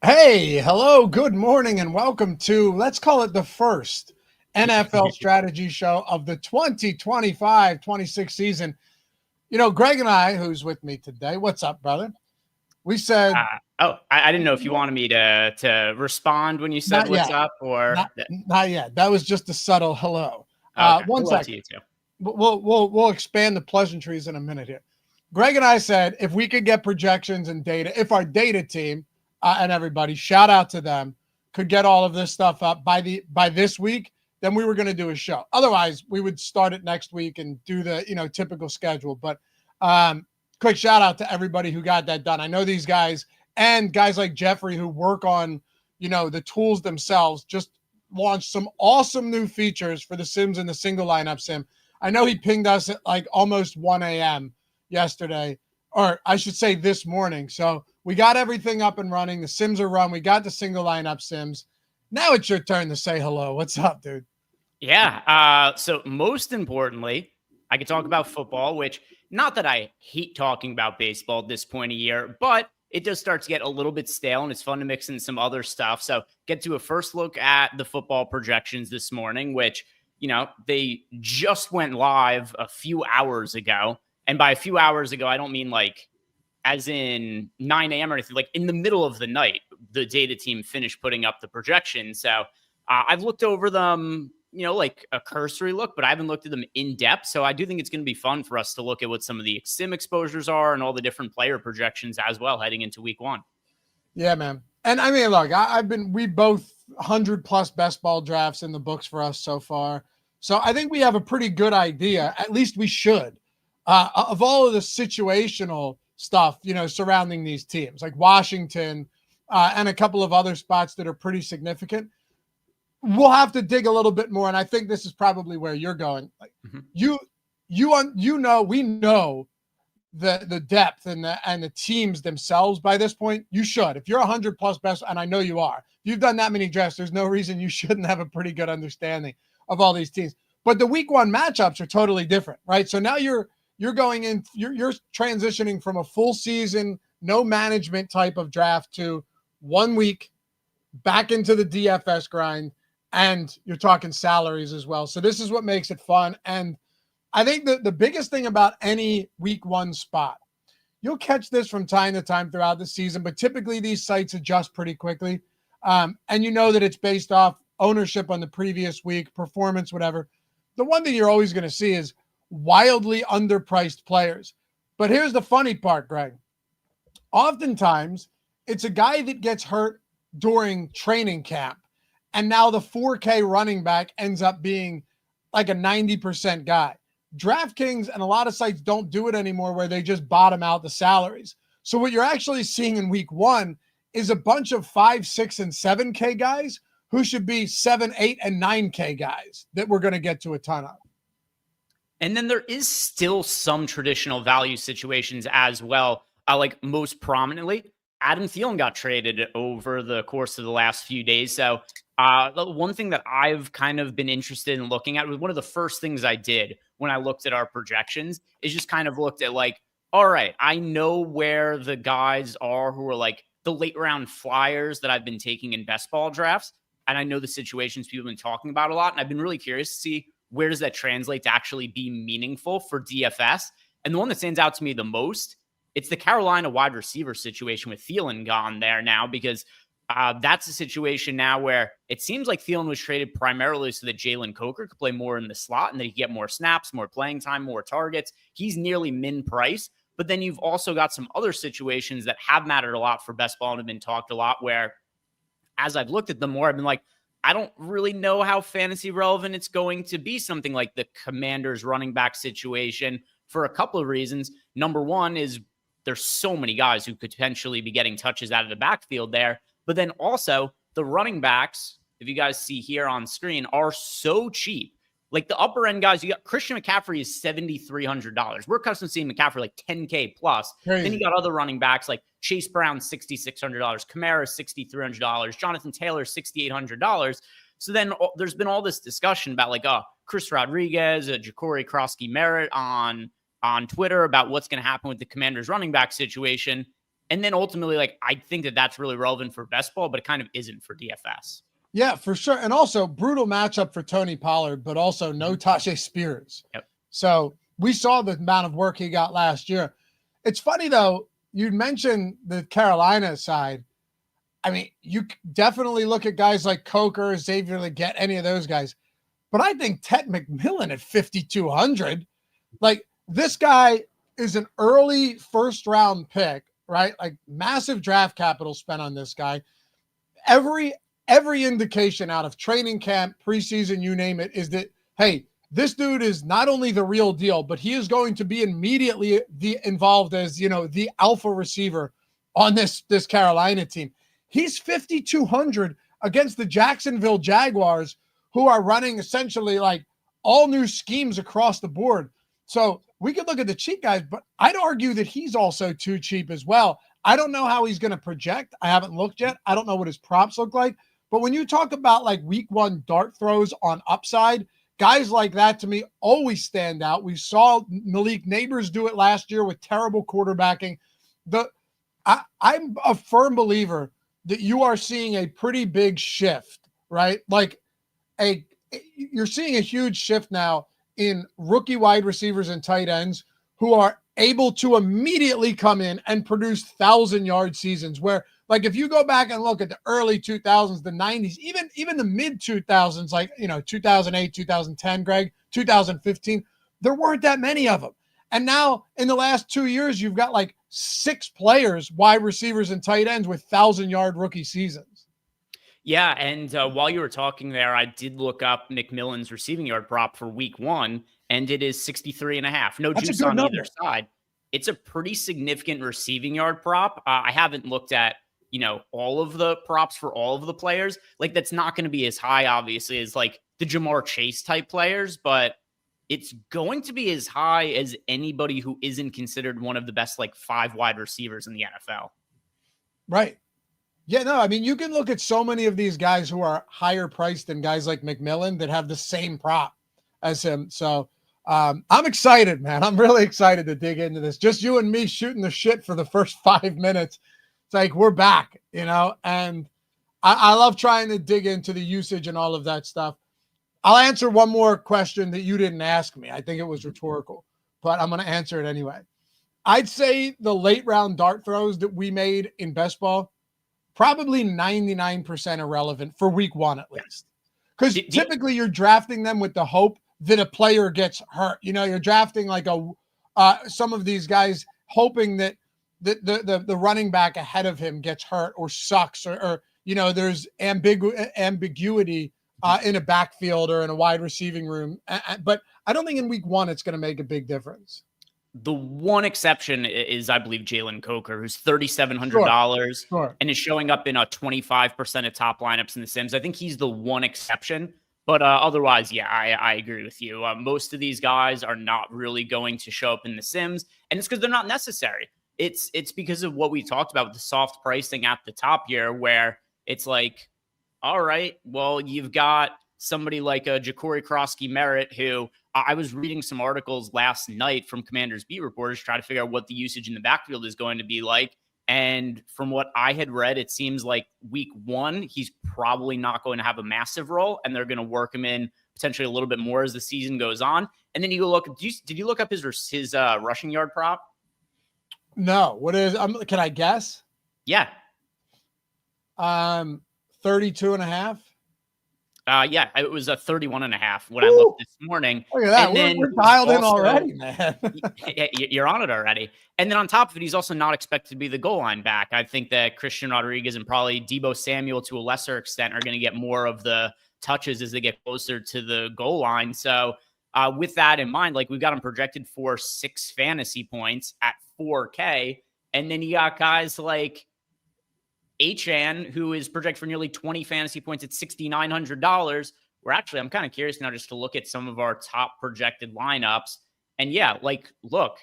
Hey, hello, good morning, and welcome to, let's call it the first NFL Strategy Show of the 2025-26 season. You know, Greg and I, who's with me today, what's up, brother? We said... I didn't know if you wanted me to respond when you said what's up or... Not yet. That was just a subtle hello. Okay. One Hello second. to you too. We'll expand the pleasantries in a minute here. Greg and I said if we could get projections and data, if our data team and everybody, shout out to them, could get all of this stuff up by this week, then we were going to do a show. Otherwise, we would start it next week and do the typical schedule. But quick shout out to everybody who got that done. I know these guys and guys like Jeffrey who work on the tools themselves just launched some awesome new features for the Sims and the single lineup sim. I know he pinged us at like almost 1 a.m. yesterday, or I should say this morning. So we got everything up and running. The sims are run. We got the single lineup sims. Now it's your turn to say hello. What's up, dude? Yeah. So most importantly, I could talk about football, which not that I hate talking about baseball at this point of year, but it does start to get a little bit stale and it's fun to mix in some other stuff. So get to a first look at the football projections this morning, which, they just went live a few hours ago. And by a few hours ago, I don't mean like as in 9 a.m. or anything, like in the middle of the night, the data team finished putting up the projections. So I've looked over them, like a cursory look, but I haven't looked at them in depth. So I do think it's going to be fun for us to look at what some of the sim exposures are and all the different player projections as well heading into week one. Yeah, man. And I mean, look, we both 100+ best ball drafts in the books for us so far. So I think we have a pretty good idea, at least we should, of all of the situational stuff, surrounding these teams like Washington and a couple of other spots that are pretty significant. We'll have to dig a little bit more. And I think this is probably where you're going. Like we know the depth and the teams themselves by this point. You should, if you're 100+ best, and I know you are, if you've done that many drafts, there's no reason you shouldn't have a pretty good understanding of all these teams. But the week one matchups are totally different, right? So now you're going in, you're transitioning from a full season, no management type of draft to 1 week back into the DFS grind, and you're talking salaries as well. So this is what makes it fun. And I think the biggest thing about any week one spot, you'll catch this from time to time throughout the season, but typically these sites adjust pretty quickly. And that it's based off ownership on the previous week, performance, whatever. The one thing you're always going to see is wildly underpriced players. But here's the funny part, Greg. Oftentimes, it's a guy that gets hurt during training camp, and now the 4K running back ends up being like a 90% guy. DraftKings and a lot of sites don't do it anymore where they just bottom out the salaries. So what you're actually seeing in week one is a bunch of 5, 6, and 7K guys who should be 7, 8, and 9K guys that we're going to get to a ton of. And then there is still some traditional value situations as well. Like most prominently, Adam Thielen got traded over the course of the last few days. So the one thing that I've kind of been interested in looking at was one of the first things I did when I looked at our projections is just kind of looked at like, all right, I know where the guys are who are like the late round flyers that I've been taking in best ball drafts. And I know the situations people have been talking about a lot. And I've been really curious to see where does that translate to actually be meaningful for DFS. And the one that stands out to me the most, it's the Carolina wide receiver situation with Thielen gone there now, because that's a situation now where it seems like Thielen was traded primarily so that Jalen Coker could play more in the slot and that he could get more snaps, more playing time, more targets. He's nearly min price. But then you've also got some other situations that have mattered a lot for best ball and have been talked a lot where, as I've looked at them more, I've been like, I don't really know how fantasy relevant it's going to be. Something like the Commanders running back situation for a couple of reasons. Number one is there's so many guys who could potentially be getting touches out of the backfield there. But then also the running backs, if you guys see here on screen, are so cheap. Like the upper end guys, you got Christian McCaffrey is $7,300. We're accustomed to seeing McCaffrey like 10K plus. Crazy. Then you got other running backs like Chase Brown, $6,600, Kamara, $6,300, Jonathan Taylor, $6,800. So then there's been all this discussion about like, Chris Rodriguez, Ja'Cory Krosky Merritt on Twitter about what's going to happen with the Commanders running back situation. And then ultimately, like, I think that that's really relevant for best ball, but it kind of isn't for DFS. Yeah, for sure. And also brutal matchup for Tony Pollard, but also no Tajay Spears. Yep. So we saw the amount of work he got last year. It's funny though, you mentioned the Carolina side. I mean, you definitely look at guys like Coker, Xavier Leggett, any of those guys. But I think Ted McMillan at 5,200, like this guy is an early first round pick, right? Like massive draft capital spent on this guy. Every indication out of training camp, preseason, you name it, is that, hey, this dude is not only the real deal, but he is going to be immediately involved as, the alpha receiver on this Carolina team. He's 5,200 against the Jacksonville Jaguars, who are running essentially like all new schemes across the board. So we could look at the cheap guys, but I'd argue that he's also too cheap as well. I don't know how he's going to project. I haven't looked yet. I don't know what his props look like. But when you talk about like week one dart throws on upside, guys like that to me always stand out. We saw Malik Neighbors do it last year with terrible quarterbacking. I'm a firm believer that you are seeing a pretty big shift, right? Like you're seeing a huge shift now in rookie wide receivers and tight ends who are able to immediately come in and produce 1,000-yard seasons, where like if you go back and look at the early 2000s, the 90s, even the mid 2000s, like 2008, 2010, Greg, 2015, there weren't that many of them. And now in the last 2 years, you've got like 6 players, wide receivers and tight ends with 1,000-yard rookie seasons. Yeah, and while you were talking there, I did look up McMillan's receiving yard prop for week one, and it is 63.5. No That's juice a good on number. either side. It's a pretty significant receiving yard prop. I haven't looked at, all of the props for all of the players. Like, that's not going to be as high, obviously, as like the Jamar Chase type players, but it's going to be as high as anybody who isn't considered one of the best, like 5 wide receivers in the NFL. Right. Yeah, no, I mean, you can look at so many of these guys who are higher priced than guys like McMillan that have the same prop as him. So I'm excited, man. I'm really excited to dig into this. Just you and me shooting the shit for the first 5 minutes. It's like, we're back, and I love trying to dig into the usage and all of that stuff. I'll answer one more question that you didn't ask me. I think it was rhetorical, but I'm going to answer it anyway. I'd say the late round dart throws that we made in best ball, probably 99% irrelevant for week one, at least. Because typically you're drafting them with the hope that a player gets hurt. You're drafting like some of these guys hoping that the running back ahead of him gets hurt or sucks or there's ambiguity in a backfield or in a wide receiving room. But I don't think in week one it's going to make a big difference. The one exception is, I believe, Jalen Coker, who's $3,700 sure. and is showing up in 25% of top lineups in the Sims. I think he's the one exception, but otherwise, yeah, I agree with you. Most of these guys are not really going to show up in the Sims, and it's because they're not necessary. It's because of what we talked about with the soft pricing at the top here, where it's like, all right, well, you've got somebody like a Ja'Cory Krosky-Merritt, who I was reading some articles last night from Commanders beat reporters trying to figure out what the usage in the backfield is going to be like. And from what I had read, it seems like week one, he's probably not going to have a massive role, and they're going to work him in potentially a little bit more as the season goes on. And then you go look, did you look up his rushing yard prop? No. What is, can I guess? Yeah. 32.5. Yeah, it was a 31.5 when I looked this morning. Look at that. And then we're dialed in already, man. You're on it already. And then on top of it, he's also not expected to be the goal line back. I think that Christian Rodriguez and probably Deebo Samuel to a lesser extent are going to get more of the touches as they get closer to the goal line. So with that in mind, like, we've got him projected for 6 fantasy points at 4K. And then you got guys like Achan, who is projected for nearly 20 fantasy points at $6,900. Where actually, I'm kind of curious now just to look at some of our top projected lineups. And yeah, like, look,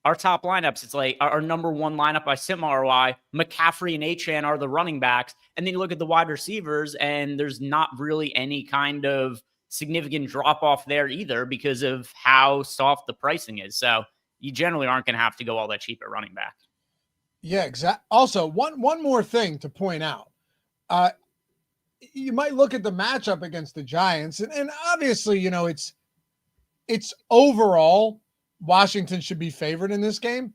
our top lineups, it's like our number one lineup by Sim ROI, McCaffrey and Achan are the running backs. And then you look at the wide receivers, and there's not really any kind of significant drop off there either because of how soft the pricing is. So you generally aren't going to have to go all that cheap at running back. Yeah, exactly. Also, one more thing to point out. Uh, you might look at the matchup against the Giants, and obviously, it's overall Washington should be favored in this game.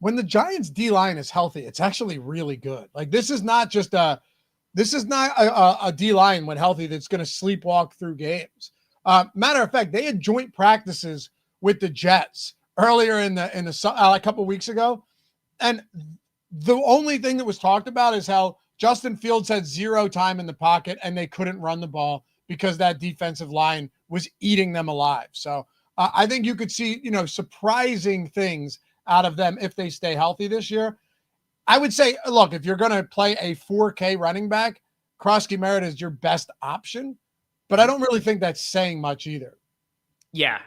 When the Giants D line is healthy, it's actually really good. Like this is not a D line when healthy that's going to sleepwalk through games. Matter of fact, they had joint practices with the Jets earlier in the a couple of weeks ago, and the only thing that was talked about is how Justin Fields had zero time in the pocket and they couldn't run the ball because that defensive line was eating them alive. So I think you could see, surprising things out of them if they stay healthy this year. I would say, look, if you're going to play a 4K running back, Krosky Merritt is your best option, but I don't really think that's saying much either. Yeah,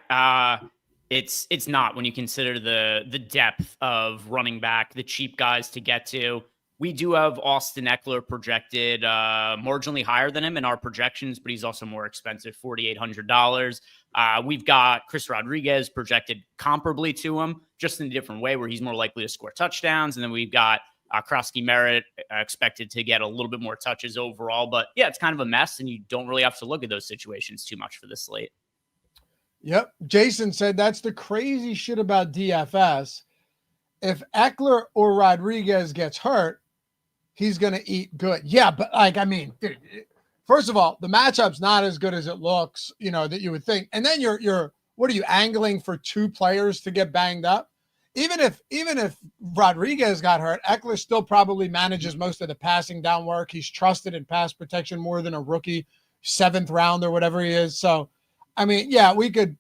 it's not when you consider the depth of running back, the cheap guys to get to. We do have Austin Eckler projected marginally higher than him in our projections, but he's also more expensive, $4,800. We've got Chris Rodriguez projected comparably to him, just in a different way, where he's more likely to score touchdowns. And then we've got Krosky Merritt expected to get a little bit more touches overall. But yeah, it's kind of a mess, and you don't really have to look at those situations too much for this slate. Yep. Jason said that's the crazy shit about DFS. If Eckler or Rodriguez gets hurt, he's going to eat good. Yeah, but dude, first of all, the matchup's not as good as it looks, that you would think. And then you're what are you angling for two players to get banged up? Even if Rodriguez got hurt, Eckler still probably manages most of the passing down work. He's trusted in pass protection more than a rookie 7th round or whatever he is. So, yeah, we could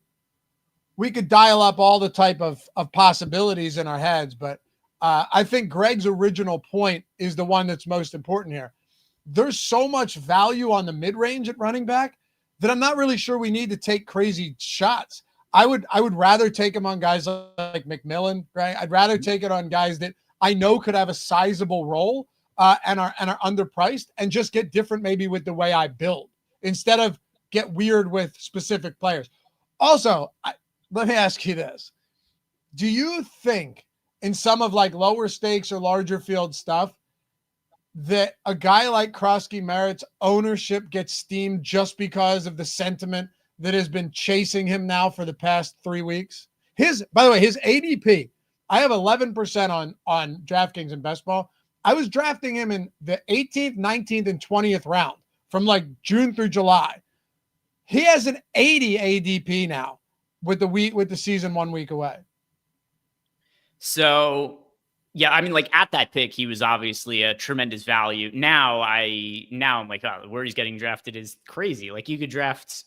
dial up all the type of possibilities in our heads, but I think Greg's original point is the one that's most important here. There's so much value on the mid-range at running back that I'm not really sure we need to take crazy shots. I would rather take him on guys like McMillan, right? I'd rather take it on guys that I know could have a sizable role and are underpriced, and just get different maybe with the way I build instead of get weird with specific players. Also, let me ask you this. Do you think in some of like lower stakes or larger field stuff that a guy like Krosky Merritt's ownership gets steamed just because of the sentiment that has been chasing him now for the past 3 weeks? By the way, his ADP, I have 11% on DraftKings and Best Ball. I was drafting him in the 18th, 19th, and 20th round from like June through July. He has an 80 ADP now with the season 1 week away. So, yeah, like at that pick, he was obviously a tremendous value. Now I'm like, oh, where he's getting drafted is crazy. Like you could draft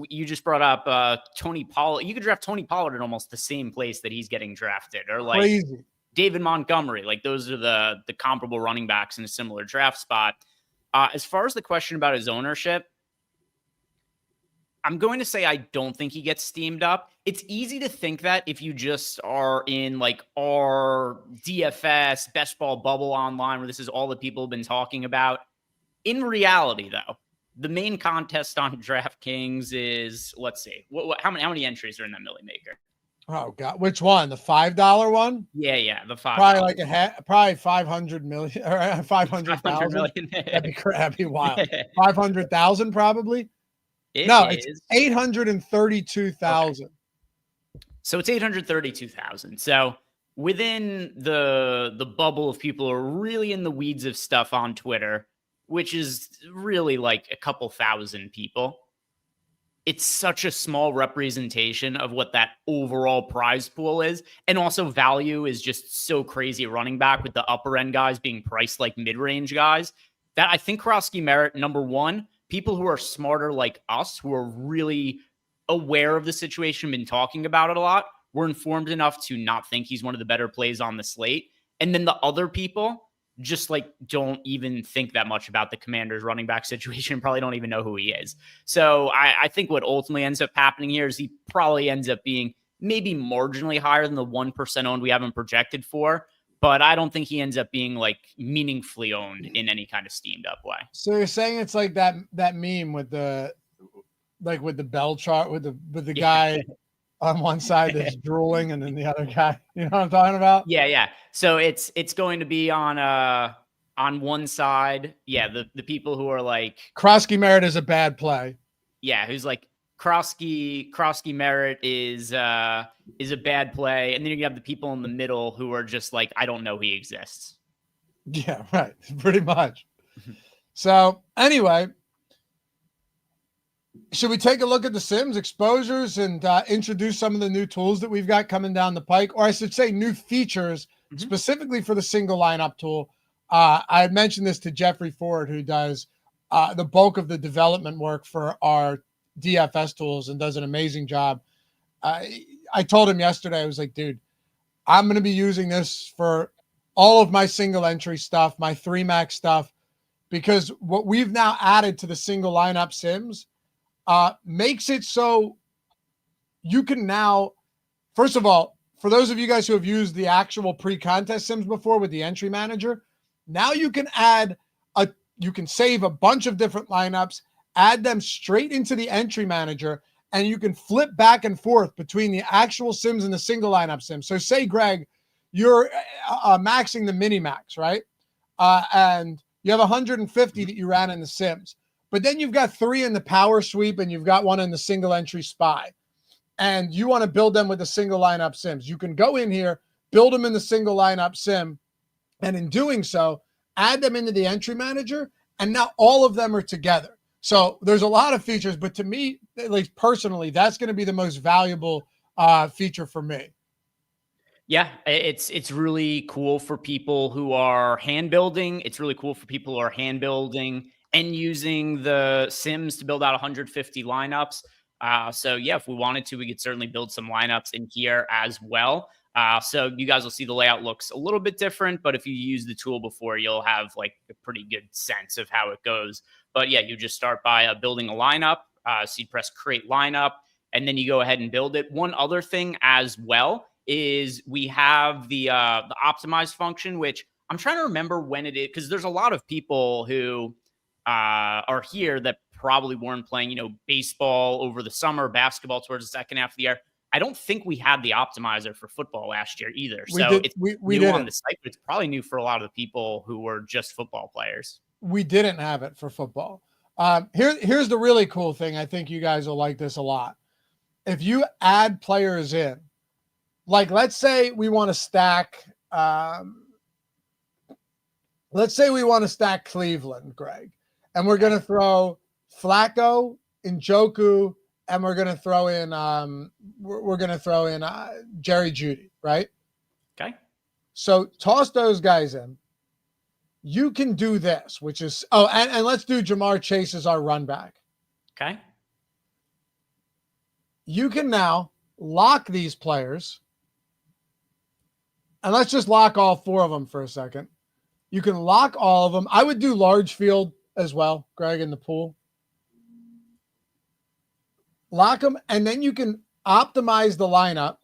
you just brought up Tony Pollard. You could draft Tony Pollard in almost the same place that he's getting drafted, or like crazy. David Montgomery. Like those are the comparable running backs in a similar draft spot. As far as the question about his ownership, I'm going to say I don't think he gets steamed up. It's easy to think that if you just are in like our DFS best ball bubble online, where this is all that people have been talking about. In reality, though, the main contest on DraftKings is, let's see, how many entries are in that Millie Maker? Oh God, which one? The $5 one? Yeah, the $5. Probably like probably 500 million or 500,000. That'd be wild. 500,000 probably. It's 832,000. Okay. So it's 832,000. So within the bubble of people who are really in the weeds of stuff on Twitter, which is really like a couple thousand people, it's such a small representation of what that overall prize pool is. And also value is just so crazy at running back, with the upper end guys being priced like mid-range guys, that I think Krosky Merritt, number one, people who are smarter like us, who are really aware of the situation, been talking about it a lot, were informed enough to not think he's one of the better plays on the slate. And then the other people just like don't even think that much about the Commanders running back situation, probably don't even know who he is. So I think what ultimately ends up happening here is he probably ends up being maybe marginally higher than the 1% owned we haven't projected for, but I don't think he ends up being like meaningfully owned in any kind of steamed up way. So you're saying it's like that meme with the bell chart with the guy on one side that's drooling, and then the other guy. You know what I'm talking about? Yeah. So it's going to be on one side. Yeah, the people who are like Krosky Merritt is a bad play. Yeah, who's like Krosky Merritt is a bad play, and then you have the people in the middle who are just like, I don't know he exists. Yeah, right. Pretty much. So anyway, should we take a look at the Sims exposures and introduce some of the new tools that we've got coming down the pike, or I should say new features specifically for the single lineup tool? I had mentioned this to Jeffrey Ford, who does the bulk of the development work for our DFS tools and does an amazing job. I told him yesterday, I was like, dude, I'm going to be using this for all of my single entry stuff, my 3-max stuff, because what we've now added to the single lineup Sims makes it so you can now, first of all, for those of you guys who have used the actual pre-contest Sims before with the entry manager, now you can you can save a bunch of different lineups, add them straight into the entry manager, and you can flip back and forth between the actual Sims and the single lineup Sims. So say, Greg, you're maxing the mini max, right? And you have 150 that you ran in the Sims, but then you've got 3 in the power sweep and you've got 1 in the single entry spy, and you want to build them with the single lineup Sims. You can go in here, build them in the single lineup Sim, and in doing so, add them into the entry manager, and now all of them are together. So there's a lot of features, but to me, at least personally, that's going to be the most valuable feature for me. Yeah, it's really cool for people who are hand building. It's really cool for people who are hand building and using the Sims to build out 150 lineups. So yeah, if we wanted to, we could certainly build some lineups in here as well. So you guys will see the layout looks a little bit different, but if you use the tool before, you'll have like a pretty good sense of how it goes. But yeah, you just start by building a lineup. So you press create lineup, and then you go ahead and build it. One other thing as well is we have the optimize function, which I'm trying to remember when it is, because there's a lot of people who are here that probably weren't playing, baseball over the summer, basketball towards the second half of the year. I don't think we had the optimizer for football last year either. It's new on the site, but it's probably new for a lot of the people who were just football players. We didn't have it for football. Here's the really cool thing. I think you guys will like this a lot. If you add players in, like let's say we want to stack Cleveland, Greg, and we're going to throw Flacco, Njoku, and we're going to throw in Jerry Jeudy, right? Okay. So toss those guys in. You can do this, which is and let's do Jamar Chase as our run back. Okay. You can now lock these players, and let's just lock all 4 of them for a second. You can lock all of them. I would do large field as well, Greg, in the pool. Lock them, and then you can optimize the lineup.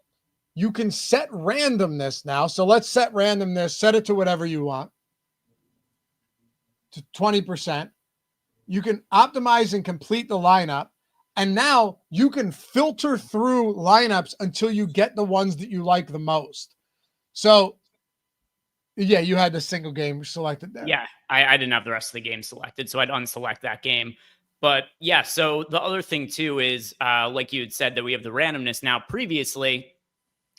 You can set randomness now. So let's set randomness, set it to whatever you want, to 20%. You can optimize and complete the lineup. And now you can filter through lineups until you get the ones that you like the most. So, yeah, you had the single game selected there. Yeah, I didn't have the rest of the game selected, so I'd unselect that game. But yeah, so the other thing too is, like you had said, that we have the randomness now. Previously,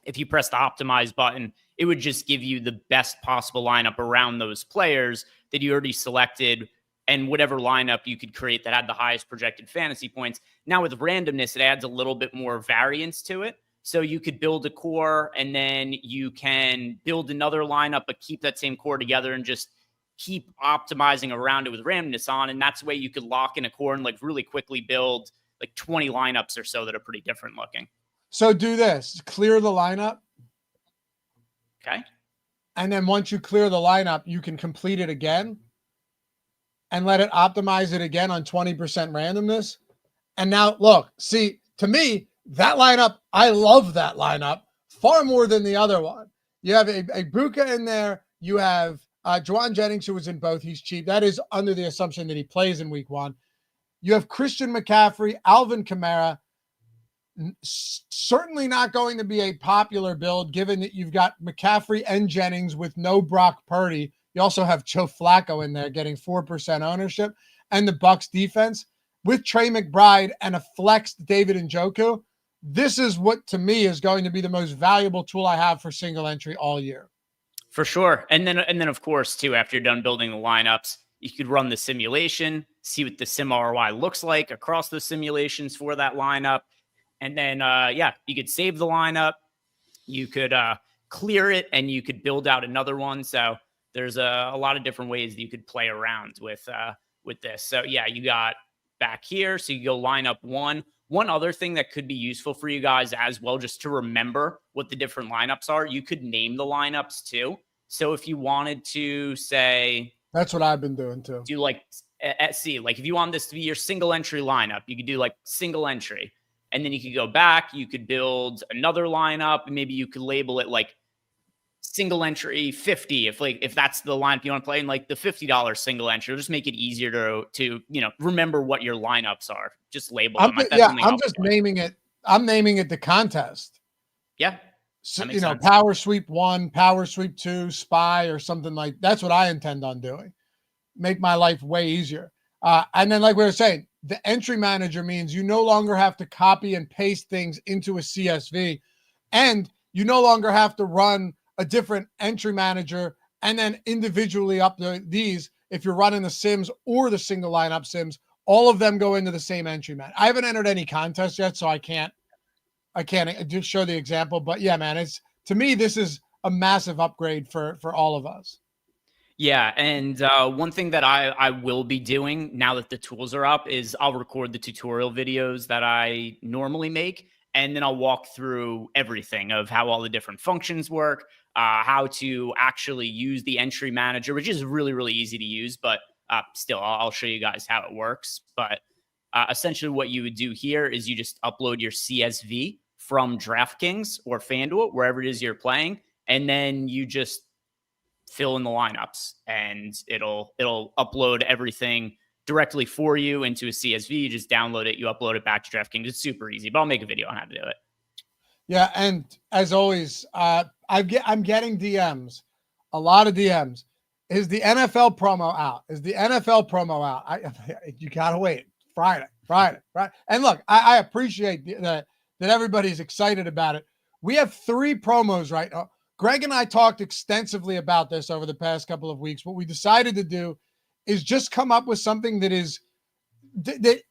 if you press the optimize button, it would just give you the best possible lineup around those players that you already selected, and whatever lineup you could create that had the highest projected fantasy points. Now with randomness, it adds a little bit more variance to it. So you could build a core, and then you can build another lineup, but keep that same core together and just keep optimizing around it with randomness on. And that's the way you could lock in a core and like really quickly build like 20 lineups or so that are pretty different looking. So do this, clear the lineup. Okay. And then once you clear the lineup, you can complete it again and let it optimize it again on 20% randomness. And now look, see, to me, that lineup, I love that lineup far more than the other one. You have a Buka in there. You have Juwan Jennings, who was in both. He's cheap. That is under the assumption that he plays in week 1. You have Christian McCaffrey, Alvin Kamara, Certainly not going to be a popular build, given that you've got McCaffrey and Jennings with no Brock Purdy. You also have Joe Flacco in there getting 4% ownership, and the Bucs defense with Trey McBride and a flexed David Njoku. This is what, to me, is going to be the most valuable tool I have for single entry all year. For sure. And then of course, too, after you're done building the lineups, you could run the simulation, see what the sim ROI looks like across the simulations for that lineup. And then, you could save the lineup. You could clear it, and you could build out another one. So there's a lot of different ways that you could play around with this. So yeah, you got back here. So you go line up one. One other thing that could be useful for you guys as well, just to remember what the different lineups are, you could name the lineups too. So if you wanted to say, that's what I've been doing too. Do like if you want this to be your single entry lineup, you could do like single entry, and then you could go back. You could build another lineup, and maybe you could label it like single entry 50 if that's the lineup you want to play, in like the $50 single entry. It'll just make it easier to remember what your lineups are. Just label them. I'm just naming it. I'm naming it the contest. Yeah. So, Power Sweep 1, Power Sweep 2, Spy, or something like that's what I intend on doing. Make my life way easier. And then, like we were saying, the entry manager means you no longer have to copy and paste things into a CSV, and you no longer have to run a different entry manager and then individually upload these. If you're running the sims or the single lineup sims, all of them go into the same entry man. I haven't entered any contests yet, so I can't just show the example, but yeah, man, to me, this is a massive upgrade for all of us. Yeah, and one thing that I will be doing now that the tools are up is I'll record the tutorial videos that I normally make, and then I'll walk through everything of how all the different functions work, how to actually use the entry manager, which is really, really easy to use, but still, I'll show you guys how it works. But essentially what you would do here is you just upload your CSV from DraftKings or FanDuel, wherever it is you're playing, and then you just fill in the lineups, and it'll upload everything directly for you into a CSV. You just download it, you upload it back to DraftKings. It's super easy, but I'll make a video on how to do it. Yeah, and as always, I'm getting DMs, a lot of DMs. Is the NFL promo out? Is the NFL promo out? You gotta wait. Friday. And look, I appreciate that everybody's excited about it. We have 3 promos right now. Greg and I talked extensively about this over the past couple of weeks. What we decided to do is just come up with something that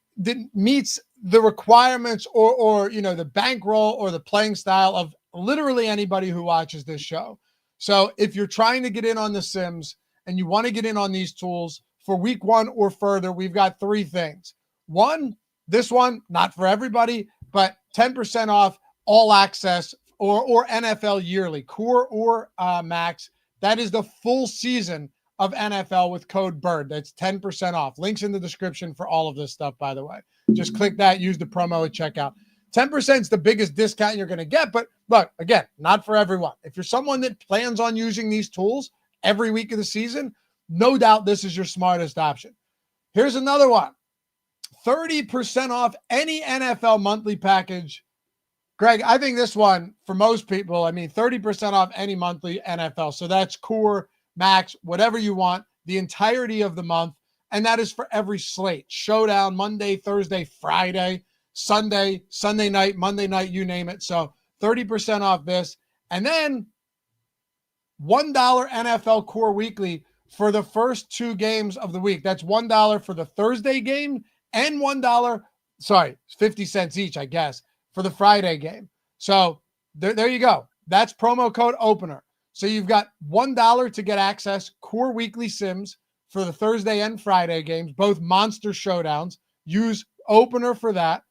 meets the requirements or the bankroll or the playing style of literally anybody who watches this show. So if you're trying to get in on the Sims and you want to get in on these tools for week 1 or further, we've got 3 things. 1, this one, not for everybody, but 10% off all access or NFL yearly, core or max. That is the full season of NFL with code BIRD. That's 10% off. Links in the description for all of this stuff, by the way. Just click that, use the promo at checkout. 10% is the biggest discount you're going to get, but look, again, not for everyone. If you're someone that plans on using these tools every week of the season, no doubt this is your smartest option. Here's another one. 30% off any NFL monthly package. Greg, I think this one, for most people, 30% off any monthly NFL. So that's core, max, whatever you want, the entirety of the month. And that is for every slate. Showdown, Monday, Thursday, Friday, Sunday night, Monday night, you name it. So 30% off this. And then $1 NFL Core Weekly for the first 2 games of the week. That's $1 for the Thursday game and $1, 50 cents each, I guess, for the Friday game. So there you go. That's promo code opener. So you've got $1 to get access, core weekly sims for the Thursday and Friday games, both monster showdowns. Use opener for that.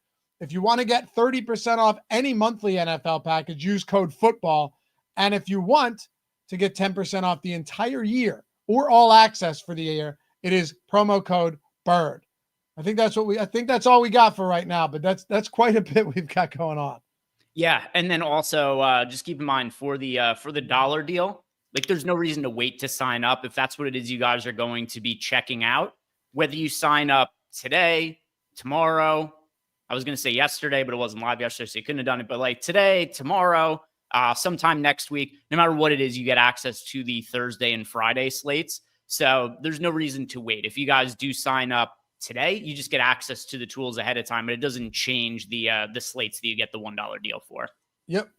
If you want to get 30% off any monthly NFL package, use code football. And if you want to get 10% off the entire year or all access for the year, it is promo code BIRD. I think that's all we got for right now, but that's quite a bit we've got going on. Yeah, and then also just keep in mind for the dollar deal, like there's no reason to wait to sign up if that's what it is you guys are going to be checking out. Whether you sign up today, tomorrow, I was going to say yesterday, but it wasn't live yesterday, so you couldn't have done it. But like today, tomorrow, sometime next week, no matter what it is, you get access to the Thursday and Friday slates. So there's no reason to wait. If you guys do sign up today, you just get access to the tools ahead of time, but it doesn't change the slates that you get the $1 deal for. Yep.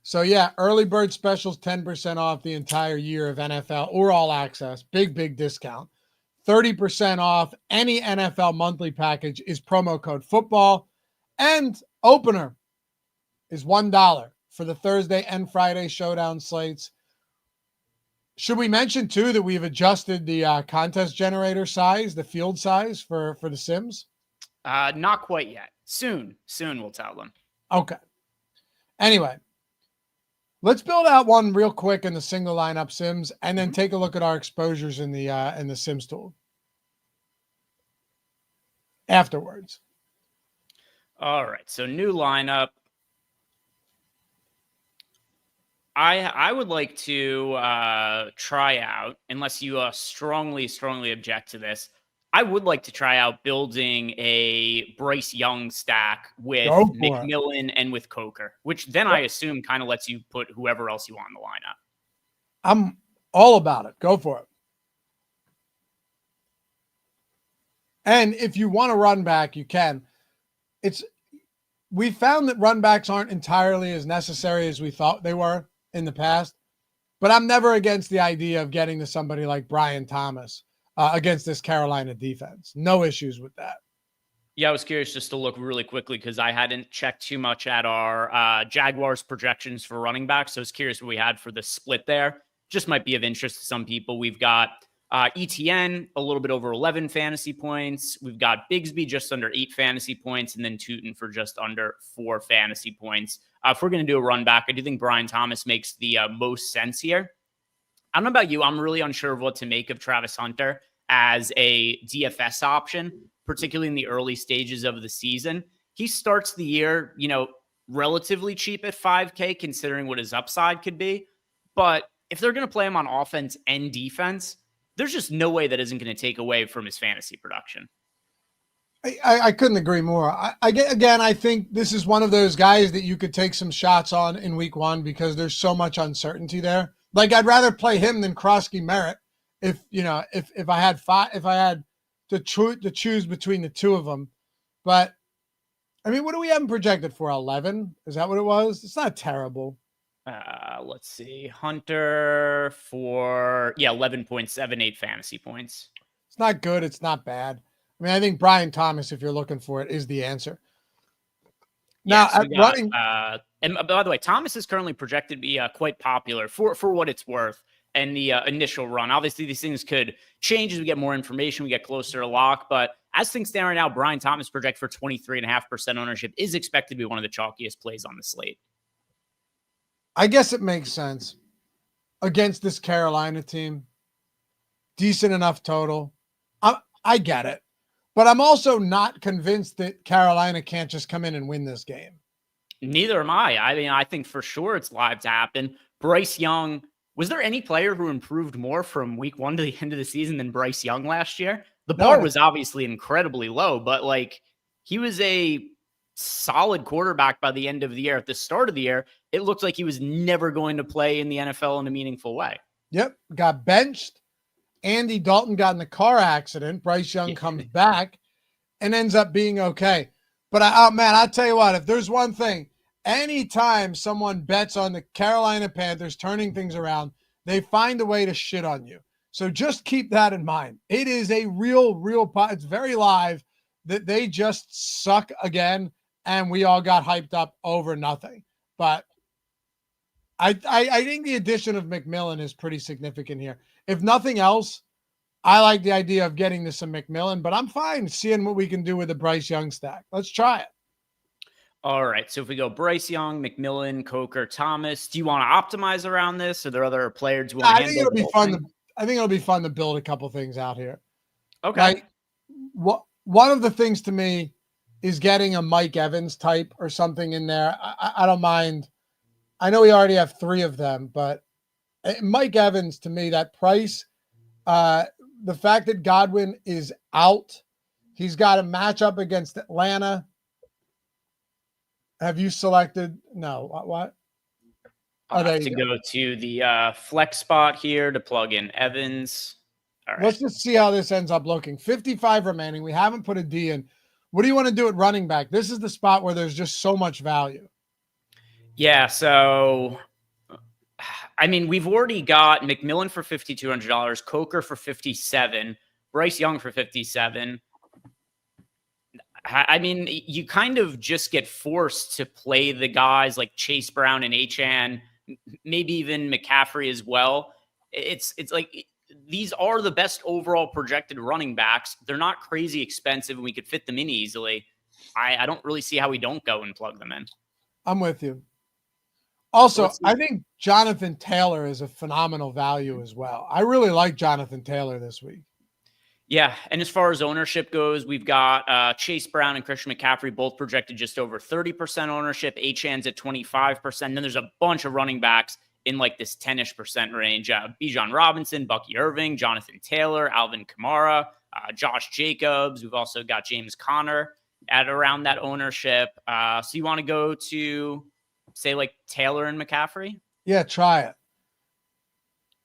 So yeah, early bird specials, 10% off the entire year of NFL or all access. Big discount. 30% off any NFL monthly package is promo code football. And opener is $1 for the Thursday and Friday showdown slates. Should we mention too that we've adjusted the contest generator size, the field size for the Sims? Not quite yet. Soon we'll tell them. Okay. Anyway, let's build out one real quick in the single lineup Sims, and then take a look at our exposures in the Sims tool afterwards. All right. So new lineup. I would like to try out, unless you strongly object to this, I would like to try out building a Bryce Young stack with McMillan and with Coker, which then I assume kind of lets you put whoever else you want in the lineup. I'm all about it. Go for it. And if you want to run back, you can. We found that run backs aren't entirely as necessary as we thought they were in the past, but I'm never against the idea of getting to somebody like Brian Thomas against this Carolina defense. No issues with that. Yeah, I was curious just to look really quickly because I hadn't checked too much at our Jaguars projections for running backs. So I was curious what we had for the split there. Just might be of interest to some people. We've got ETN, a little bit over 11 fantasy points. We've got Bigsby just under 8 fantasy points, and then Tootin for just under 4 fantasy points. If we're going to do a run back, I do think Brian Thomas makes the most sense here. I don't know about you. I'm really unsure of what to make of Travis Hunter as a DFS option, particularly in the early stages of the season. He starts the year, relatively cheap at 5K, considering what his upside could be. But if they're going to play him on offense and defense, there's just no way that isn't going to take away from his fantasy production. I couldn't agree more. I think this is one of those guys that you could take some shots on in week one because there's so much uncertainty there. Like I'd rather play him than Krosky Merritt if I had to choose between the two of them. But I mean, what do we have him projected for? 11? Is that what it was? It's not terrible. Let's see. Hunter for 11.78 fantasy points. It's not good. It's not bad. I mean, I think Brian Thomas, if you're looking for it, is the answer. Now, running. And by the way, Thomas is currently projected to be quite popular for what it's worth. And the initial run. Obviously, these things could change as we get more information, we get closer to lock. But as things stand right now, Brian Thomas projected for 23.5% ownership is expected to be one of the chalkiest plays on the slate. I guess it makes sense against this Carolina team. Decent enough total. I get it. But I'm also not convinced that Carolina can't just come in and win this game. Neither am I. I mean, I think for sure it's live to happen. Bryce Young. Was there any player who improved more from week one to the end of the season than Bryce Young last year? The bar was obviously incredibly low, but he was a solid quarterback by the end of the year. At the start of the year, it looked like he was never going to play in the NFL in a meaningful way. Yep. Got benched. Andy Dalton got in a car accident. Bryce Young comes back and ends up being okay. But I'll tell you what, if there's one thing, anytime someone bets on the Carolina Panthers turning things around, they find a way to shit on you. So just keep that in mind. It is a real, it's very live that they just suck again, and we all got hyped up over nothing. But I think the addition of McMillan is pretty significant here. If nothing else, I like the idea of getting to some McMillan, but I'm fine seeing what we can do with the Bryce Young stack. Let's try it. All right. So if we go Bryce Young, McMillan, Coker, Thomas, do you want to optimize around this? Are there other players you want to handle? I think it'll be fun to build a couple things out here. Okay. One of the things to me is getting a Mike Evans type or something in there. I don't mind. I know we already have 3 of them, but Mike Evans, to me, that price, the fact that Godwin is out, he's got a matchup against Atlanta. Have you selected? No. What? I'll Oh, there have you to go. go to the flex spot here to plug in Evans. All right. Let's just see how this ends up looking. 55 remaining. We haven't put a D in. What do you want to do at running back? This is the spot where there's just so much value. Yeah, so I mean, we've already got McMillan for $5,200, Coker for 57, Bryce Young for 57. I mean, you kind of just get forced to play the guys like Chase Brown and Achan, maybe even McCaffrey as well. It's like these are the best overall projected running backs. They're not crazy expensive, and we could fit them in easily. I don't really see how we don't go and plug them in. I'm with you. So Also, I think Jonathan Taylor is a phenomenal value as well. I really like Jonathan Taylor this week. Yeah, and as far as ownership goes, we've got Chase Brown and Christian McCaffrey both projected just over 30% ownership. Achan's at 25%. Then there's a bunch of running backs in like this 10-ish% range. Bijan Robinson, Bucky Irving, Jonathan Taylor, Alvin Kamara, Josh Jacobs. We've also got James Conner at around that ownership. So you want to go to, say, like Taylor and McCaffrey? Yeah, try it.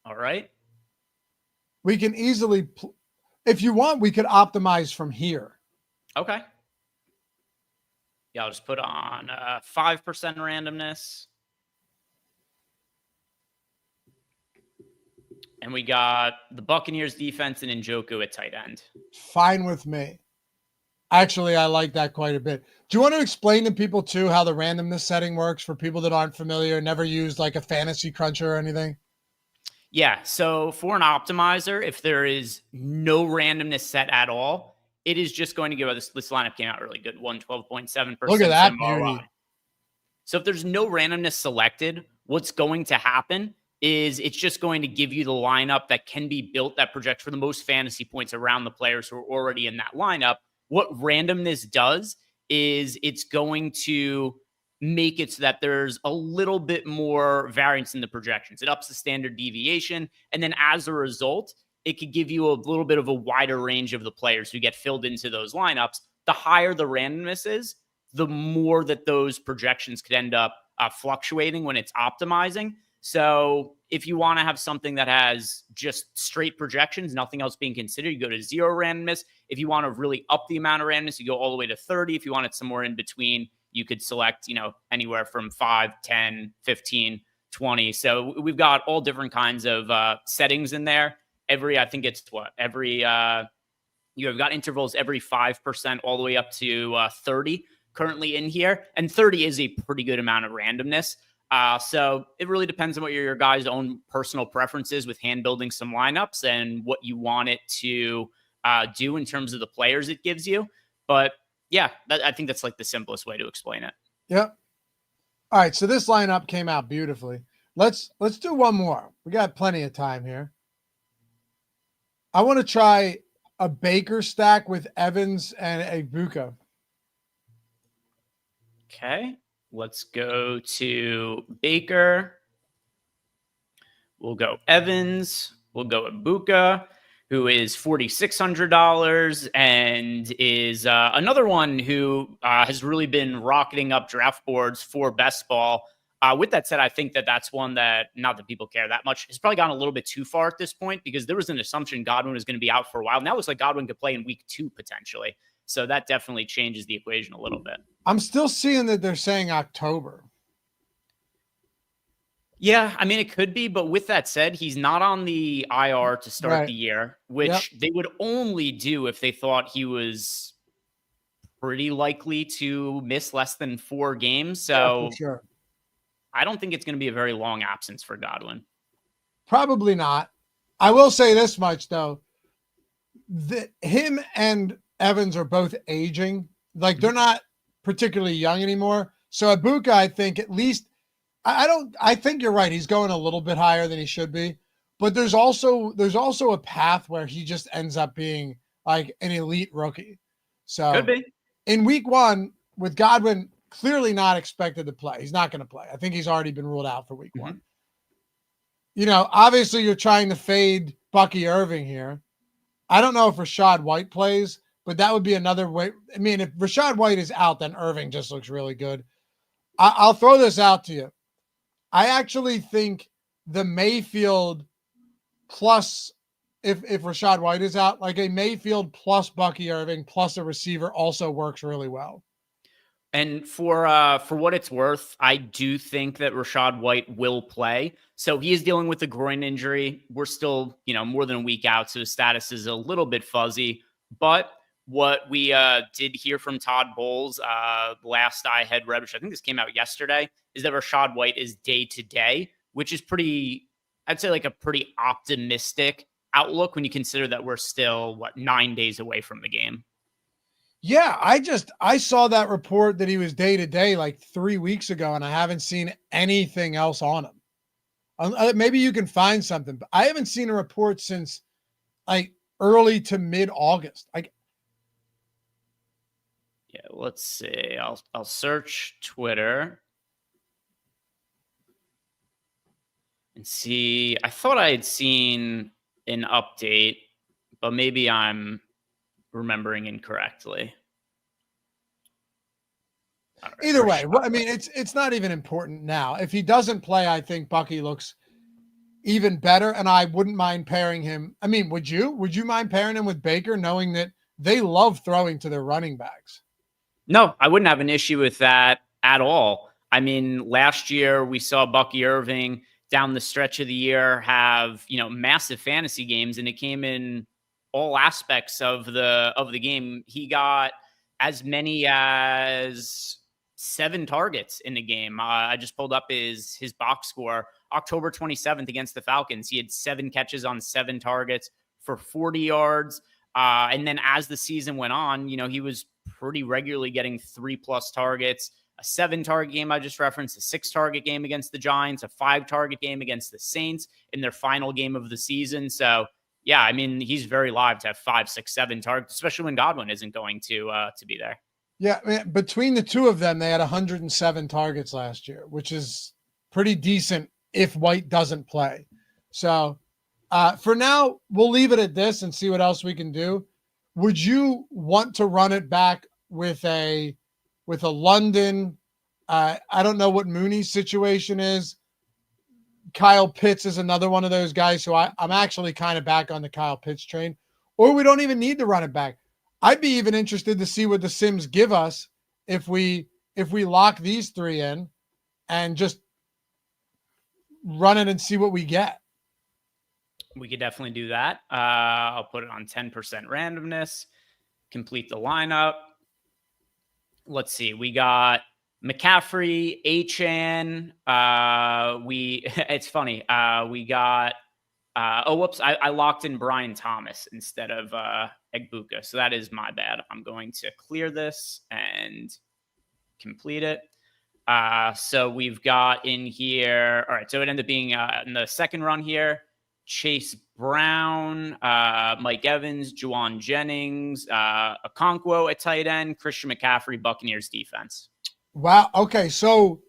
All right. We can easily, if you want, we could optimize from here. Okay. Yeah, I'll just put on 5% randomness. And we got the Buccaneers defense and Njoku at tight end. Fine with me. Actually, I like that quite a bit. Do you want to explain to people too how the randomness setting works for people that aren't familiar, never used like a fantasy cruncher or anything? Yeah. So for an optimizer, if there is no randomness set at all, it is just going to give us this lineup came out really good, 112.7%. Look at that MRI. beauty. So if there's no randomness selected, what's going to happen is it's just going to give you the lineup that can be built that projects for the most fantasy points around the players who are already in that lineup. What randomness does is it's going to make it so that there's a little bit more variance in the projections. It ups the standard deviation. And then as a result, it could give you a little bit of a wider range of the players who get filled into those lineups. The higher the randomness is, the more that those projections could end up fluctuating when it's optimizing. So if you want to have something that has just straight projections, nothing else being considered, you go to 0 randomness. If you want to really up the amount of randomness, you go all the way to 30. If you want it somewhere in between, you could select, anywhere from 5, 10, 15, 20. So we've got all different kinds of settings in there. You've got intervals every 5% all the way up to 30 currently in here. And 30 is a pretty good amount of randomness. So it really depends on what your guys' own personal preferences with hand building some lineups and what you want it to do in terms of the players it gives you. But yeah, I think that's like the simplest way to explain it. Yep. All right. So this lineup came out beautifully. Let's do one more. We got plenty of time here. I want to try a Baker stack with Evans and a Buka. Okay. Let's go to Baker. We'll go Evans. We'll go Ibuka, who is $4,600 and is another one who has really been rocketing up draft boards for best ball. With that said, I think that's one that, not that people care that much, has probably gone a little bit too far at this point because there was an assumption Godwin was going to be out for a while. Now it looks like Godwin could play in week 2 potentially. So that definitely changes the equation a little bit. I'm still seeing that they're saying October. Yeah, I mean, it could be, but with that said, he's not on the IR to start the year, which they would only do if they thought he was pretty likely to miss less than 4 games. So for sure. I don't think it's going to be a very long absence for Godwin. Probably not. I will say this much, though. Him and Evans are both aging. Like, they're not particularly young anymore. So Ibuka, I think at least, I think you're right. He's going a little bit higher than he should be. But there's also a path where he just ends up being like an elite rookie. So could be. In week 1, with Godwin clearly not expected to play. He's not going to play. I think he's already been ruled out for week 1. Obviously you're trying to fade Bucky Irving here. I don't know if Rachaad White plays, but that would be another way. I mean, if Rachaad White is out, then Irving just looks really good. I'll throw this out to you. I actually think the Mayfield plus, if Rachaad White is out, like a Mayfield plus Bucky Irving plus a receiver also works really well. And for what it's worth, I do think that Rachaad White will play. So he is dealing with a groin injury. We're still, more than a week out, so his status is a little bit fuzzy. But what we did hear from Todd Bowles, last I had read, which I think this came out yesterday, is that Rachaad White is day to day, which is pretty, I'd say like a pretty optimistic outlook when you consider that we're still, 9 days away from the game. Yeah, I saw that report that he was day to day like 3 weeks ago, and I haven't seen anything else on him. Maybe you can find something, but I haven't seen a report since like early to mid August. Yeah, let's see. I'll search Twitter and see. I thought I had seen an update, but maybe I'm remembering incorrectly. Right, either way, I mean, it's not even important now. If he doesn't play, I think Bucky looks even better, and I wouldn't mind pairing him. I mean, would you mind pairing him with Baker, knowing that they love throwing to their running backs? No, I wouldn't have an issue with that at all. I mean, last year we saw Bucky Irving down the stretch of the year have, massive fantasy games, and it came in all aspects of the game. He got as many as 7 targets in the game. I just pulled up his box score. October 27th against the Falcons, he had 7 catches on 7 targets for 40 yards. And then as the season went on, he was pretty regularly getting 3+ targets. A 7-target game I just referenced, a 6-target game against the Giants, a 5-target game against the Saints in their final game of the season. So, yeah, I mean, he's very live to have 5, 6, 7 targets, especially when Godwin isn't going to be there. Yeah, man, between the two of them, they had 107 targets last year, which is pretty decent if White doesn't play. So for now, we'll leave it at this and see what else we can do. Would you want to run it back with a London? I don't know what Mooney's situation is. Kyle Pitts is another one of those guys. So I'm actually kind of back on the Kyle Pitts train, or we don't even need to run it back. I'd be even interested to see what the Sims give us if we lock these 3 in and just run it and see what we get. We could definitely do that. I'll put it on 10% randomness, complete the lineup. Let's see. We got McCaffrey, Achane. It's funny. We got, I locked in Brian Thomas instead of Egbuka. So that is my bad. I'm going to clear this and complete it. So we've got in here. All right. So it ended up being in the second run here, Chase Brown, Mike Evans, Juwan Jennings, Okonkwo at tight end, Christian McCaffrey, Buccaneers defense. Wow. Okay. So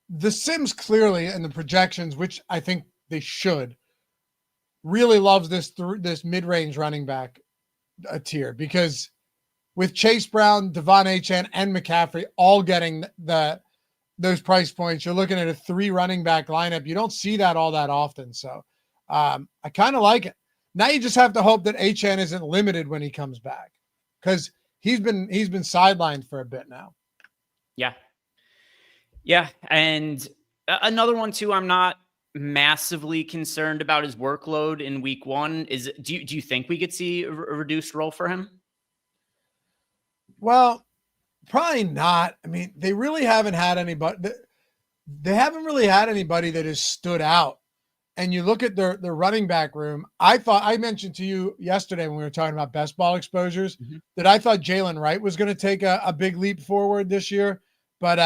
the Sims clearly, and the projections, which I think they should, really loves this mid-range running back tier, because with Chase Brown, Devon Achane, and McCaffrey all getting those price points, you're looking at a 3 running back lineup. You don't see that all that often. So I kind of like it. Now you just have to hope that Achane isn't limited when he comes back, because he's been sidelined for a bit now. Yeah. And another one too, I'm not massively concerned about his workload in week 1. Do you think we could see a reduced role for him? Well, probably not. I mean, they really haven't had anybody. They haven't really had anybody that has stood out. And you look at their running back room. I mentioned to you yesterday when we were talking about best ball exposures that I thought Jalen Wright was going to take a big leap forward this year, but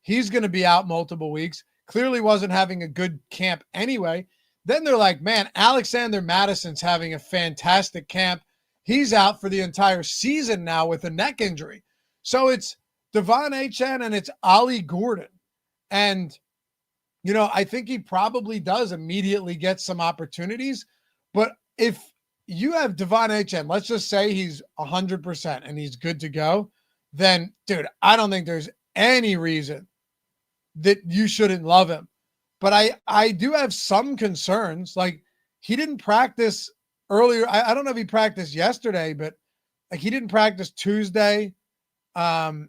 he's going to be out multiple weeks. Clearly wasn't having a good camp anyway. Then they're like, man, Alexander Madison's having a fantastic camp. He's out for the entire season now with a neck injury. So it's Devon Achane and it's Ollie Gordon. And, I think he probably does immediately get some opportunities. But if you have Devon Achane, let's just say he's 100% and he's good to go, then, dude, I don't think there's any reason that you shouldn't love him. But I do have some concerns. Like, he didn't practice earlier. I don't know if he practiced yesterday, but like, he didn't practice Tuesday. I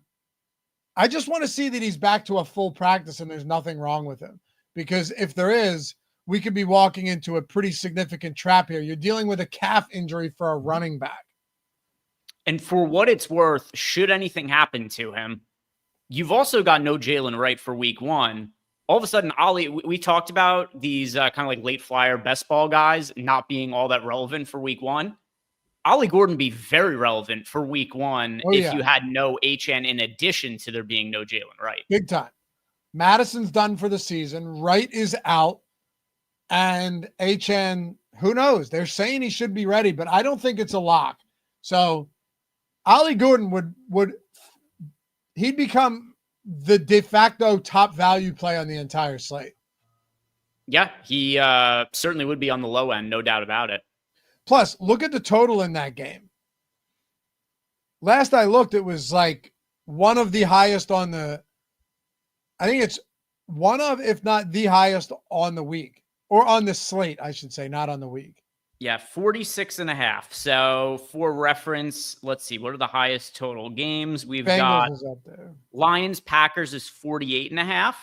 just want to see that he's back to a full practice and there's nothing wrong with him. Because if there is, we could be walking into a pretty significant trap here. You're dealing with a calf injury for a running back. And for what it's worth, should anything happen to him, you've also got no Jalen Wright for week 1. All of a sudden, Ollie, we talked about these kind of like late flyer best ball guys not being all that relevant for week 1. Ollie Gordon be very relevant for week 1 if you had no HN in addition to there being no Jalen Wright. Big time. Madison's done for the season. Wright is out. And HN, who knows? They're saying he should be ready, but I don't think it's a lock. So Ollie Gordon he'd become the de facto top value play on the entire slate. Yeah, he certainly would be on the low end, no doubt about it. Plus, look at the total in that game. Last I looked, it was like one of the highest on the, I think it's one of, if not the highest on the week. Or on the slate, I should say, not on the week. Yeah, 46.5. So for reference, let's see. What are the highest total games? We've Bengals got is up there. Lions, Packers is 48.5.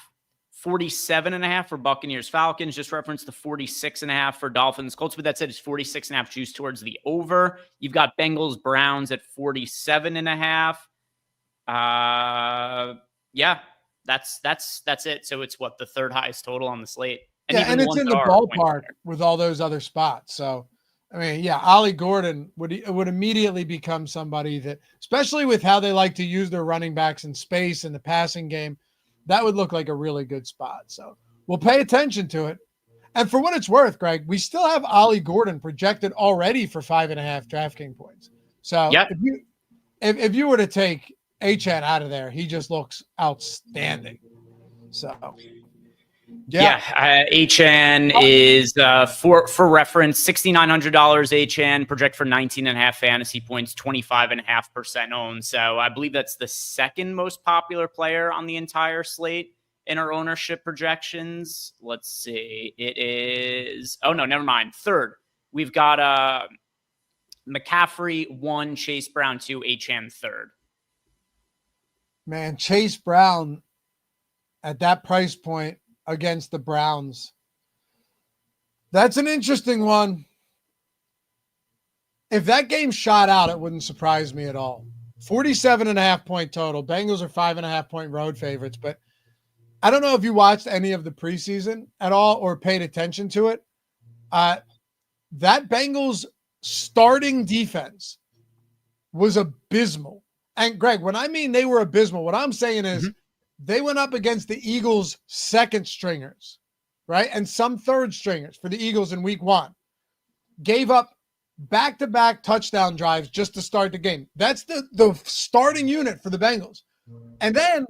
47.5 for Buccaneers, Falcons. Just reference the 46.5 for Dolphins, Colts. With that said, it's 46.5 juice towards the over. You've got Bengals, Browns at 47.5. Yeah, that's it. So it's what, the third highest total on the slate. And it's in the ballpark with all those other spots. So, I mean, yeah, Ollie Gordon would immediately become somebody that, especially with how they like to use their running backs in space in the passing game, that would look like a really good spot. So we'll pay attention to it. And for what it's worth, Greg, we still have Ollie Gordon projected already for 5.5 DraftKings points. So if you were to take HN out of there, he just looks outstanding. So. Yeah, HN is for reference $6,900. HN project for 19.5 fantasy points, 25.5% owned. So I believe that's the second most popular player on the entire slate in our ownership projections. Let's see, it is. Oh no, never mind. Third, we've got McCaffrey 1, Chase Brown 2, HN third. Man, Chase Brown at that price point against the Browns. That's an interesting one. If that game shot out, it wouldn't surprise me at all. 47.5 point total. Bengals are 5.5 point road favorites, but I don't know if you watched any of the preseason at all or paid attention to it. That Bengals starting defense was abysmal. And Greg, when I mean they were abysmal, what I'm saying is they went up against the Eagles' second stringers, right? And some third stringers for the Eagles in week 1. Gave up back-to-back touchdown drives just to start the game. That's the starting unit for the Bengals. And then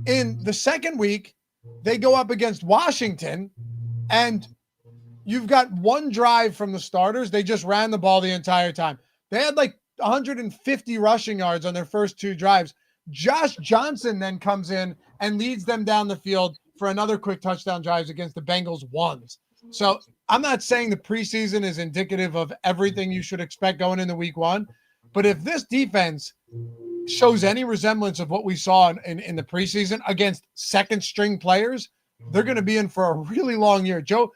in the second week, they go up against Washington, and you've got one drive from the starters. They just ran the ball the entire time. They had like 150 rushing yards on their first 2 drives. Josh Johnson then comes in and leads them down the field for another quick touchdown drives against the Bengals ones. So I'm not saying the preseason is indicative of everything you should expect going into week 1, but if this defense shows any resemblance of what we saw in the preseason against second string players, they're going to be in for a really long year. Joe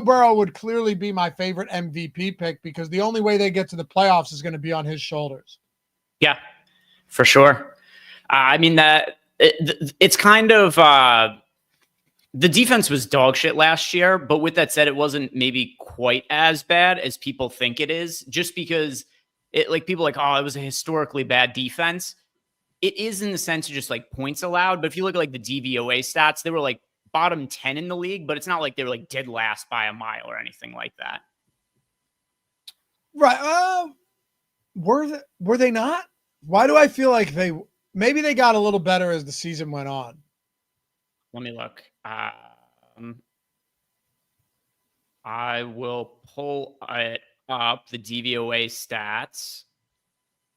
Burrow would clearly be my favorite MVP pick because the only way they get to the playoffs is going to be on his shoulders. Yeah, for sure. I mean, it's kind of the defense was dog shit last year, but with that said, it wasn't maybe quite as bad as people think it is, just because people like, oh, it was a historically bad defense. It is in the sense of just like points allowed, but if you look at like the DVOA stats, they were like bottom 10 in the league, but it's not like they were like dead last by a mile or anything like that. Right. Were they not? Why do I feel like maybe they got a little better as the season went on? Let me look. I will pull it up, the DVOA stats.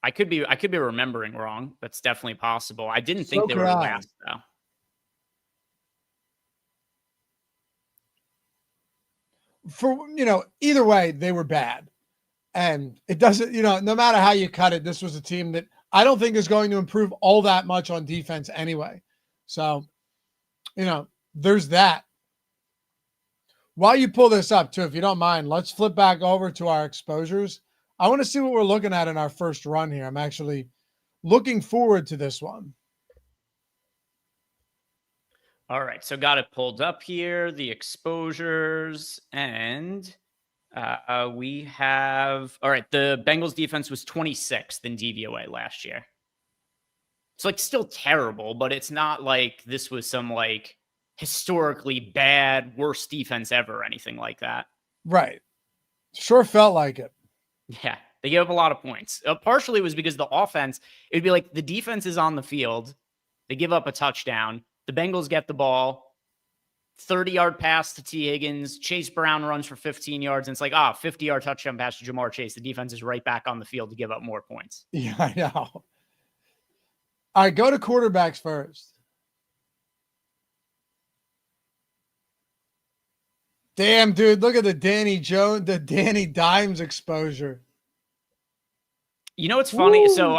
I could be remembering wrong. That's definitely possible. I didn't think they could were I. last though. For, either way, they were bad. And it doesn't, no matter how you cut it, this was a team that I don't think is going to improve all that much on defense anyway. So, there's that. While you pull this up, too, if you don't mind, let's flip back over to our exposures. I want to see what we're looking at in our first run here. I'm actually looking forward to this one. All right, so got it pulled up here, the exposures, and we have, all right, the Bengals defense was 26th in DVOA last year. It's like still terrible, but it's not like this was some like historically bad, worst defense ever or anything like that. Right. Sure felt like it. Yeah, they gave up a lot of points. Partially it was because the offense, it would be like the defense is on the field. They give up a touchdown. The Bengals get the ball, 30-yard pass to T. Higgins. Chase Brown runs for 15 yards. And it's like, 50-yard touchdown pass to Jamar Chase. The defense is right back on the field to give up more points. Yeah, I know. All right, go to quarterbacks first. Damn, dude, look at the Danny Dimes exposure. You know what's funny? Ooh. So,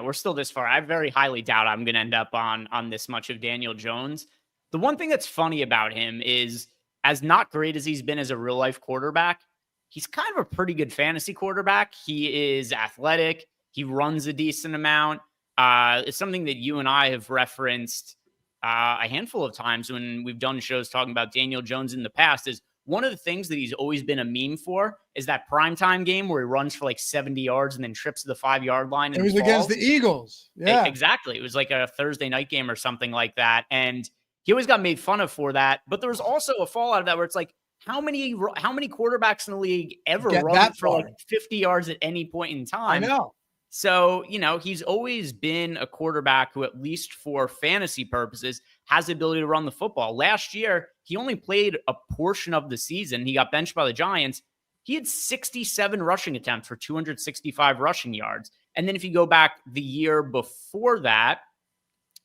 we're still this far. I very highly doubt I'm going to end up on this much of Daniel Jones. The one thing that's funny about him is, as not great as he's been as a real-life quarterback, he's kind of a pretty good fantasy quarterback. He is athletic. He runs a decent amount. It's something that you and I have referenced a handful of times when we've done shows talking about Daniel Jones in the past. Is one of the things that he's always been a meme for is that primetime game where he runs for like 70 yards and then trips to the 5-yard line. And it was falls. Against the Eagles. Yeah, exactly. It was like a Thursday night game or something like that. And he always got made fun of for that. But there was also a fallout of that where it's like, how many quarterbacks in the league ever run for like 50 yards at any point in time? I know. So, he's always been a quarterback who, at least for fantasy purposes, has the ability to run the football. Last year, he only played a portion of the season. He got benched by the Giants. He had 67 rushing attempts for 265 rushing yards. And then if you go back the year before that,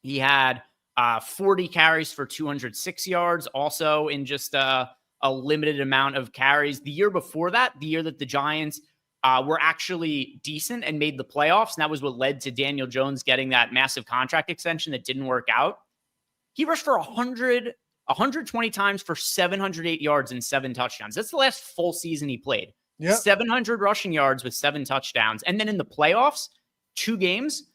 he had 40 carries for 206 yards, also in just a limited amount of carries. The year before that, the year that the Giants were actually decent and made the playoffs, and that was what led to Daniel Jones getting that massive contract extension that didn't work out. He rushed for 120 times for 708 yards and 7 touchdowns. That's the last full season he played. Yep. 700 rushing yards with 7 touchdowns. And then in the playoffs, 2 games,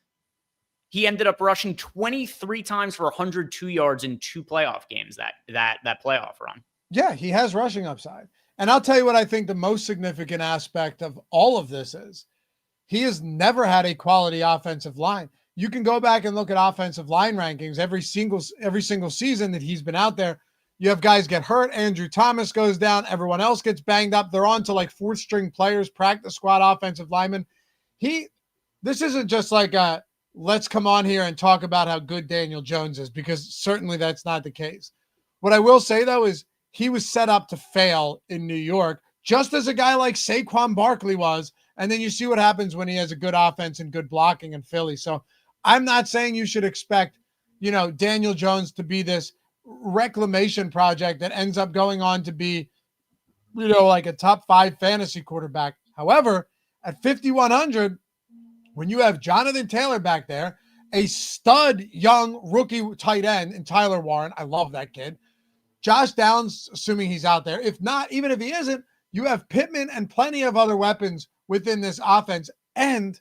he ended up rushing 23 times for 102 yards in 2 playoff games that playoff run. Yeah, he has rushing upside. And I'll tell you what I think the most significant aspect of all of this is. He has never had a quality offensive line. You can go back and look at offensive line rankings every single season that he's been out there. You have guys get hurt. Andrew Thomas goes down. Everyone else gets banged up. They're on to like 4th-string players, practice squad offensive linemen. This isn't just like let's come on here and talk about how good Daniel Jones is, because certainly that's not the case. What I will say, though, is he was set up to fail in New York, just as a guy like Saquon Barkley was. And then you see what happens when he has a good offense and good blocking in Philly. So I'm not saying you should expect, Daniel Jones to be this reclamation project that ends up going on to be, like a top 5 fantasy quarterback. However, at 5,100, when you have Jonathan Taylor back there, a stud young rookie tight end in Tyler Warren, I love that kid. Josh Downs, assuming he's out there. If not, even if he isn't, you have Pittman and plenty of other weapons within this offense and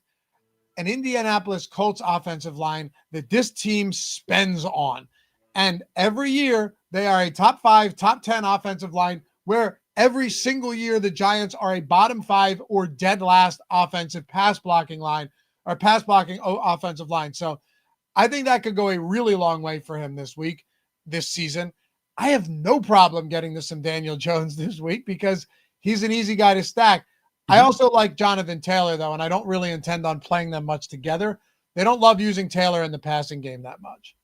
an Indianapolis Colts offensive line that this team spends on. And every year they are a top 5, top 10 offensive line, where every single year the Giants are a bottom 5 or dead last offensive pass blocking line or pass blocking offensive line. So I think that could go a really long way for him this season. I have no problem getting to some Daniel Jones this week because he's an easy guy to stack. I also like Jonathan Taylor, though, and I don't really intend on playing them much together. They don't love using Taylor in the passing game that much.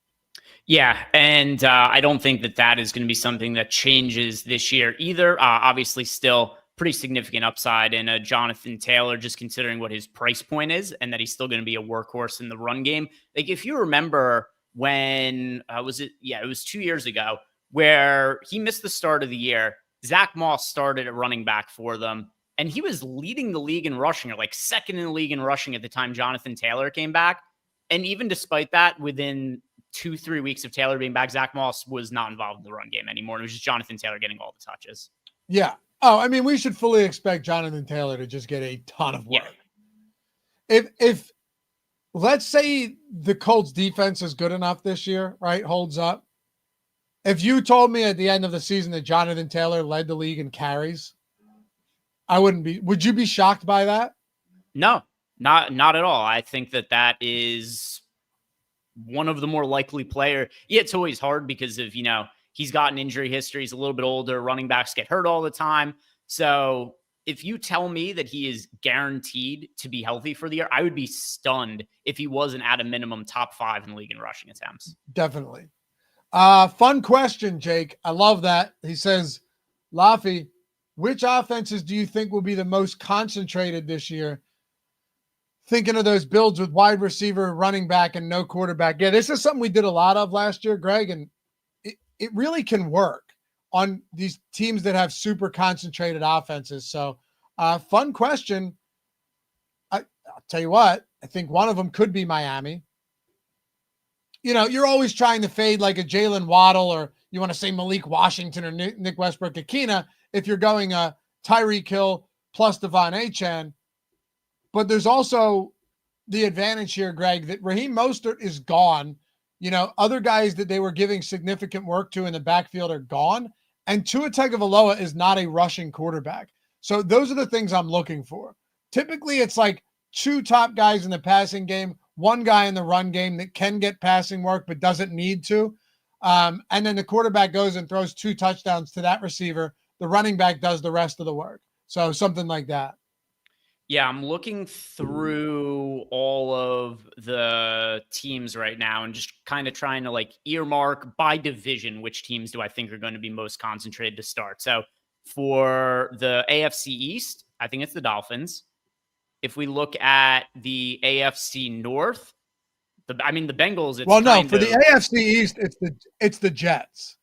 Yeah, and I don't think that is going to be something that changes this year either. Obviously, still pretty significant upside in a Jonathan Taylor, just considering what his price point is and that he's still going to be a workhorse in the run game. Like if you remember when was it? Yeah, it was 2 years ago where he missed the start of the year. Zach Moss started at running back for them, and he was leading the league in rushing, or like second in the league in rushing at the time Jonathan Taylor came back. And even despite that, within 2-3 weeks of Taylor being back, Zach Moss was not involved in the run game anymore. It was just Jonathan Taylor getting all the touches. Yeah. Oh, I mean, we should fully expect Jonathan Taylor to just get a ton of work. Yeah. If let's say the Colts defense is good enough this year, right? Holds up. If you told me at the end of the season that Jonathan Taylor led the league in carries, I wouldn't be. Would you be shocked by that? No, not at all. I think that is one of the more likely player. Yeah, it's always hard because of, he's got an injury history. He's a little bit older. Running backs get hurt all the time. So if you tell me that he is guaranteed to be healthy for the year, I would be stunned if he wasn't at a minimum top 5 in the league in rushing attempts. Definitely. Fun question, Jake. I love that. He says, Loughy, which offenses do you think will be the most concentrated this year? Thinking of those builds with wide receiver, running back, and no quarterback. Yeah, this is something we did a lot of last year, Greg, and it really can work on these teams that have super concentrated offenses. So fun question. I'll tell you what, I think one of them could be Miami. You're always trying to fade like a Jalen Waddle, or you want to say Malik Washington or Nick Westbrook-Akina if you're going a Tyreek Hill plus Devon Achane. But there's also the advantage here, Greg, that Raheem Mostert is gone. Other guys that they were giving significant work to in the backfield are gone. And Tua Tagovailoa is not a rushing quarterback. So those are the things I'm looking for. Typically, it's like 2 top guys in the passing game, 1 guy in the run game that can get passing work but doesn't need to. And then the quarterback goes and throws 2 touchdowns to that receiver. The running back does the rest of the work. So something like that. Yeah, I'm looking through all of the teams right now and just kind of trying to earmark by division which teams do I think are going to be most concentrated to start. So for the AFC East, I think it's the Dolphins. If we look at the AFC North, the Bengals. For the AFC East, it's the Jets.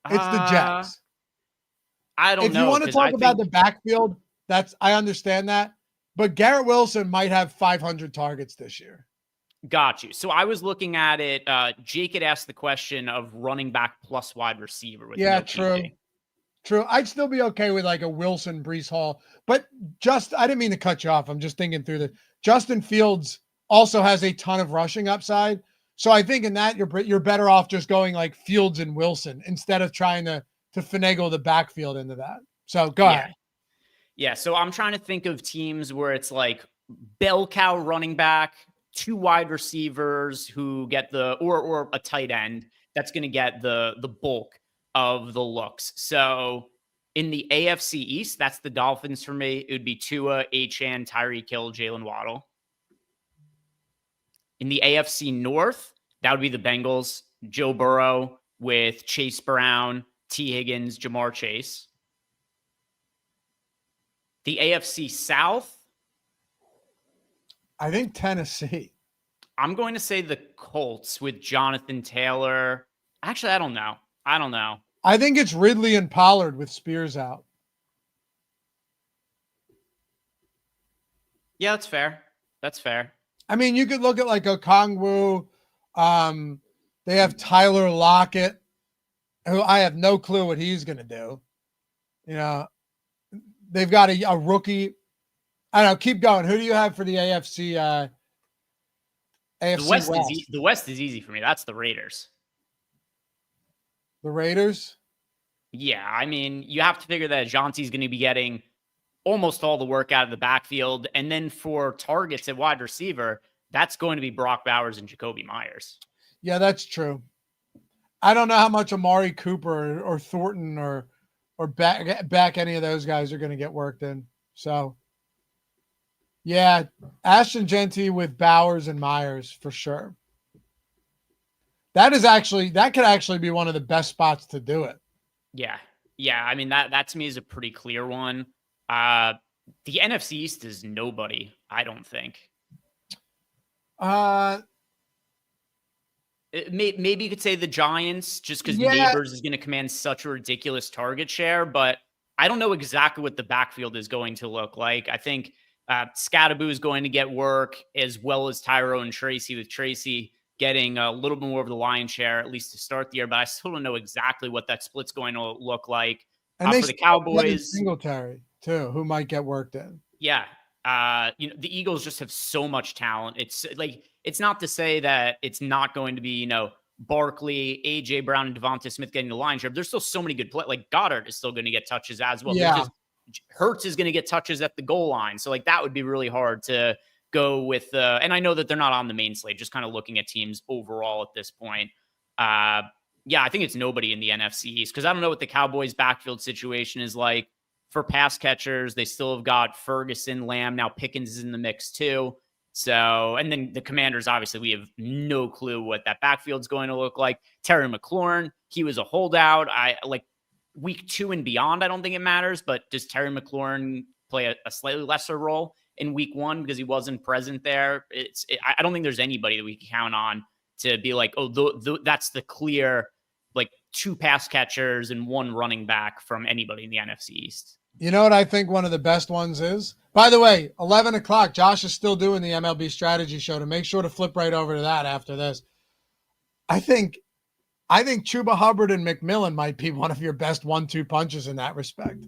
It's the Jets. I don't know. If you want to talk about the backfield, I understand that, but Garrett Wilson might have 500 targets this year. Got you. So I was looking at it. Jake had asked the question of running back plus wide receiver. True. I'd still be okay with like a Wilson, Breece Hall, but I didn't mean to cut you off. I'm just thinking through Justin Fields also has a ton of rushing upside. So I think in that you're better off just going like Fields and Wilson instead of trying to finagle the backfield into that. So go ahead. Yeah, so I'm trying to think of teams where it's like bell cow running back, 2 wide receivers who get or a tight end that's going to get the bulk of the looks. So in the AFC East, that's the Dolphins for me. It would be Tua, Achane, Tyreek Hill, Jalen Waddle. In the AFC North, that would be the Bengals, Joe Burrow with Chase Brown, T. Higgins, Jamar Chase. The AFC South, I think Tennessee. I'm going to say the Colts with Jonathan Taylor. Actually, I don't know. I think it's Ridley and Pollard with Spears out. Yeah, that's fair. I mean, you could look at like Okongwu. They have Tyler Lockett, who I have no clue what he's going to do. They've got a rookie. I don't know. Keep going. Who do you have for the AFC? AFC West. The West is easy for me. That's the Raiders. The Raiders? Yeah, I mean, you have to figure that Jonty's going to be getting almost all the work out of the backfield. And then for targets at wide receiver, that's going to be Brock Bowers and Jacoby Myers. Yeah, that's true. I don't know how much Amari Cooper or Thornton or back any of those guys are going to get worked in. So, yeah, Ashton Genty with Bowers and Myers for sure. That could actually be one of the best spots to do it. Yeah. Yeah, I mean, that to me is a pretty clear one. The NFC East is nobody, I don't think. Maybe you could say the Giants, just because Yeah, Neighbors is going to command such a ridiculous target share, but I don't know exactly what the backfield is going to look like. I think Scattaboo is going to get work, as well as Tyrone Tracy, with Tracy getting a little bit more of the lion's share, at least to start the year, but I still don't know exactly what that split's going to look like. and they For the still have Devin Cowboys, Singletary too, who might get worked in. yeah. The Eagles just have so much talent. It's like, it's not to say that it's not going to be, Barkley, AJ Brown, and Devonta Smith getting the line share. There's still so many good play. Like Goddard is still going to get touches as well. There's Yeah. just Hurts is going to get touches at the goal line. So like that would be really hard to go with. And I know that they're not on the main slate, just kind of looking at teams overall at this point. Yeah, I think it's nobody in the NFC East, because I don't know what the Cowboys backfield situation is like. For pass catchers, they still have got Ferguson, Lamb. Now Pickens is in the mix too. So, and then the Commanders, obviously, we have no clue what that backfield's going to look like. Terry McLaurin, he was a holdout. I like week 2 and beyond. I don't think it matters, but does Terry McLaurin play a slightly lesser role in week 1 because he wasn't present there? I don't think there's anybody that we can count on to be like, oh, that's the clear, like 2 pass catchers and 1 running back from anybody in the NFC East. You know what I think one of the best ones is? By the way, 11 o'clock, Josh is still doing the MLB Strategy Show, to make sure to flip right over to that after this. I think Chuba Hubbard and McMillan might be one of your best 1-2 punches in that respect.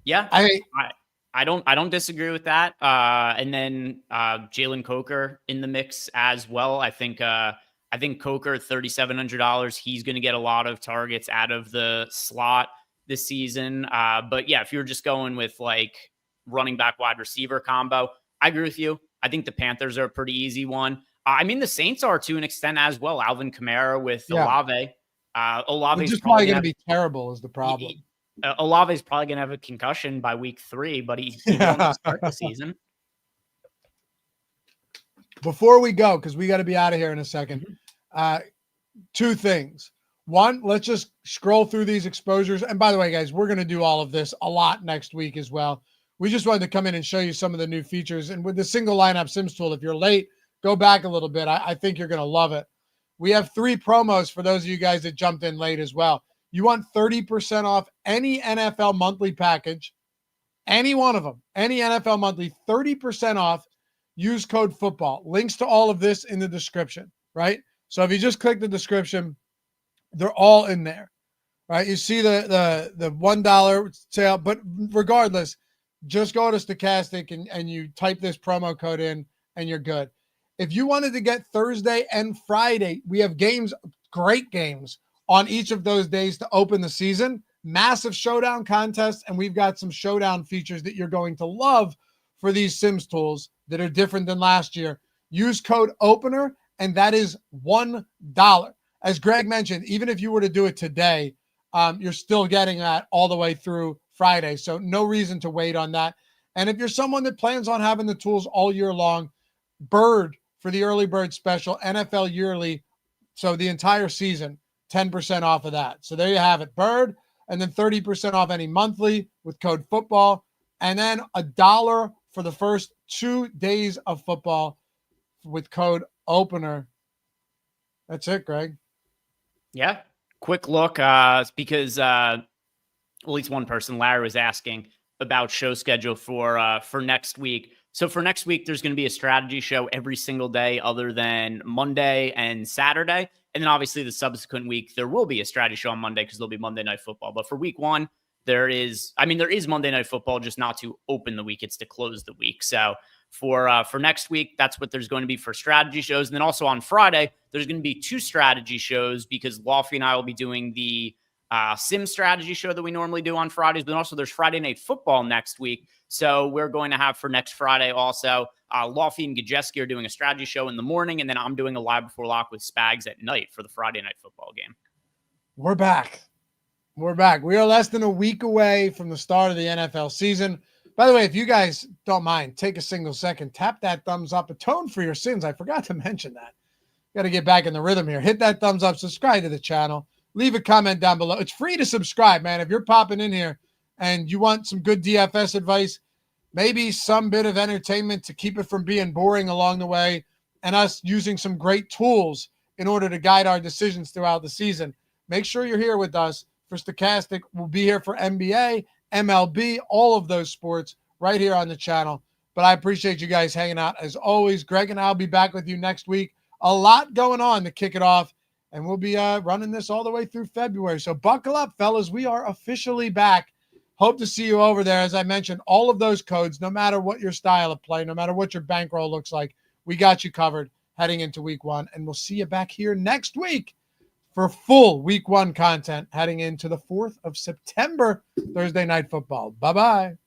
Yeah. I don't disagree with that. And then Jalen Coker in the mix as well. I think Coker, $3,700, he's going to get a lot of targets out of the slot this season. But yeah, if you're just going with like running back wide receiver combo, I agree with you. I think the Panthers are a pretty easy one. I mean, the Saints are to an extent as well. Alvin Kamara with Olave. Olave's just probably going to be terrible is the problem. Olave's probably going to have a concussion by week 3, but he won't start the season. Before we go, because we got to be out of here in a second, 2 things. One, let's just scroll through these exposures. And by the way, guys, we're going to do all of this a lot next week as well. We just wanted to come in and show you some of the new features. And with the single lineup Sims tool, if you're late, go back a little bit. I think you're going to love it. We have 3 promos for those of you guys that jumped in late as well. You want 30% off any NFL monthly package, any one of them, any NFL monthly, 30% off. Use code football. Links to all of this in the description, right? So if you just click the description, they're all in there, right? You see the $1 sale, but regardless, just go to Stokastic and you type this promo code in and you're good. If you wanted to get Thursday and Friday, we have games, great games on each of those days to open the season, massive showdown contests, and we've got some showdown features that you're going to love for these Sims tools that are different than last year. Use code OPENER, and that is $1. As Greg mentioned, even if you were to do it today, you're still getting that all the way through Friday. So no reason to wait on that. And if you're someone that plans on having the tools all year long, Bird for the early bird special, NFL yearly. So the entire season, 10% off of that. So there you have it, Bird. And then 30% off any monthly with code football. And then $1 for the first 2 days of football with code OPENER. That's it, Greg. Yeah. Quick look, because at least one person, Larry, was asking about show schedule for next week. So for next week, there's going to be a strategy show every single day other than Monday and Saturday. And then obviously the subsequent week, there will be a strategy show on Monday because there'll be Monday Night Football. But for week 1, there is Monday Night Football, just not to open the week. It's to close the week. So for next week, that's what there's going to be for strategy shows. And then also on Friday, there's going to be 2 strategy shows because Loughy and I will be doing the sim strategy show that we normally do on Fridays, but also there's Friday Night Football next week. So we're going to have for next Friday also, Loughy and Gajeski are doing a strategy show in the morning, and then I'm doing a live before lock with Spags at night for the Friday Night Football game. We're back. We're back. We are less than a week away from the start of the NFL season. By the way, if you guys don't mind, take a single second, tap that thumbs up, atone for your sins. I forgot to mention that. Got to get back in the rhythm here. Hit that thumbs up, subscribe to the channel. leave a comment down below. It's free to subscribe, man. If you're popping in here and you want some good DFS advice, maybe some bit of entertainment to keep it from being boring along the way, and us using some great tools in order to guide our decisions throughout the season, make sure you're here with us for Stokastic. We'll be here for NBA, MLB, all of those sports right here on the channel. But I appreciate you guys hanging out. As always, Greg and I will be back with you next week. A lot going on to kick it off, and we'll be running this all the way through February. So buckle up, fellas. We are officially back. Hope to see you over there. As I mentioned, all of those codes, no matter what your style of play, no matter what your bankroll looks like, we got you covered heading into week 1. And we'll see you back here next week for full week 1 content heading into the 4th of September, Thursday Night Football. Bye-bye.